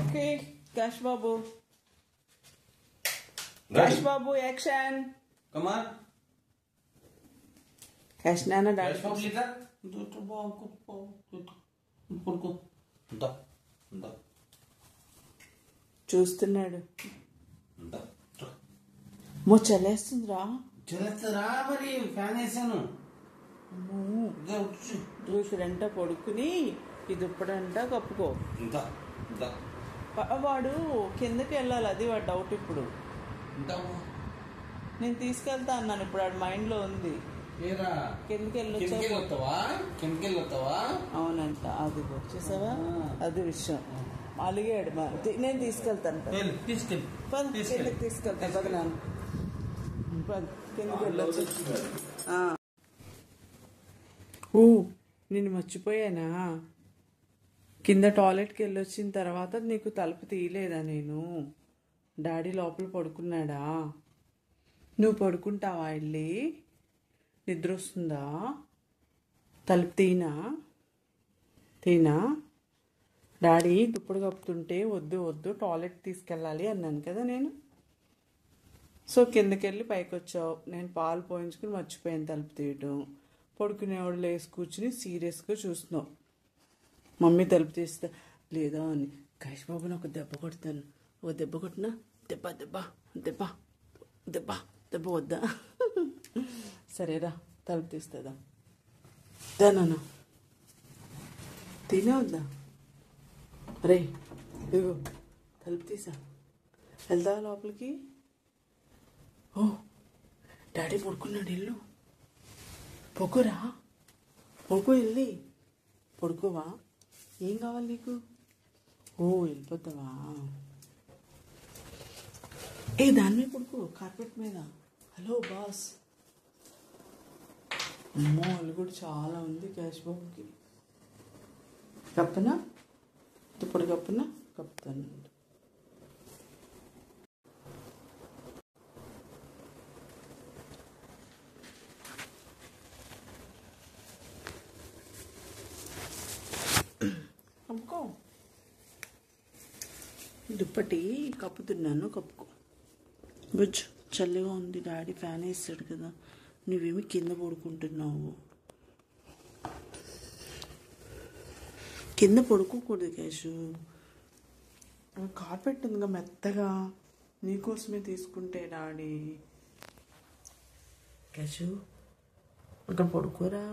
Okay, Cash Babu. Cash Babu, action. Come on. Cash Nana, Dad. Cash Babu, leader. పడుకో. చూస్తున్నాడు. మో చలేస్తుందిరా. చలేస్తుందిరా మరి fan వేసాను. ఫ్రెంట పడుకుని ఇది ఇప్పుడంట కప్పుకో. వాడు కిందకి వెళ్ళాలి, అది వాడు డౌట్. ఇప్పుడు నేను తీసుకెళ్తా అన్నాను, ఇప్పుడు వాడు మైండ్ లో ఉంది. కిందకి వెళ్ళొస్తావా? అవునంట. అది వచ్చేసావా, అది విషయం. అలిగాడు. నేను తీసుకెళ్తాను, కిందకి తీసుకెళ్తా. పద నాన్న, కిందకి వెళ్ళొచ్చు. నేను మర్చిపోయానా, కింద టాయిలెట్కి వెళ్ళొచ్చిన తర్వాత నీకు తలుపు తీయలేదా నేను? డాడీ లోపల పడుకున్నాడా? నువ్వు పడుకుంటావా? వెళ్ళి నిద్ర వస్తుందా? తలుపు తీనా? డాడీ దుప్పుడు కప్పుతుంటే వద్దు టాయిలెట్ తీసుకెళ్ళాలి అన్నాను కదా నేను. సో కిందకి వెళ్ళి పైకి వచ్చావు. నేను పాలు పోయించుకుని మర్చిపోయాను తలుపు తీయటం. పడుకునేవాడు లేసి కూర్చుని సీరియస్గా చూస్తున్నావు. మమ్మీ తలుపు తీస్తా లేదా అని. కైష్ బాబుని ఒక దెబ్బ కొడతాను. ఒక దెబ్బ కొట్టినా దెబ్బ దెబ్బ దెబ్బ దెబ్బ దెబ్బ వద్దా? సరేరా, తలుపు తీస్తుందా? దానా తినే వద్దా? రే ఇగో తలుపు తీసా, వెళ్తావా లోపలికి? ఓ డాడీ పడుకున్నాడు, ఇల్లు పొక్కురా, పొక్కు వెళ్ళి పడుకోవా? ఏం కావాలి నీకు? వెళ్ళిపోతావా? దాని మీద పడుకో, కార్పెట్ మీద. Hello boss. అమ్మో, వాళ్ళు కూడా చాలా ఉంది క్యాష్ బాబుకి. కప్పనా? ఇప్పుడు కప్పుతాను. కప్పుకో. దుప్పటి కప్పుతున్నాను, కప్పుకో. గుజ్జు చల్లగా ఉంది, డాడీ ఫ్యాన్ వేస్తాడు కదా. నువ్వేమి కింద పడుకుంటున్నావు. కింద పడుకోకూడదు క్యాషు. కార్పెట్ ఉందిగా మెత్తగా, నీకోసమే తీసుకుంటే డాడీ. క్యాషు అక్కడ పడుకోరా.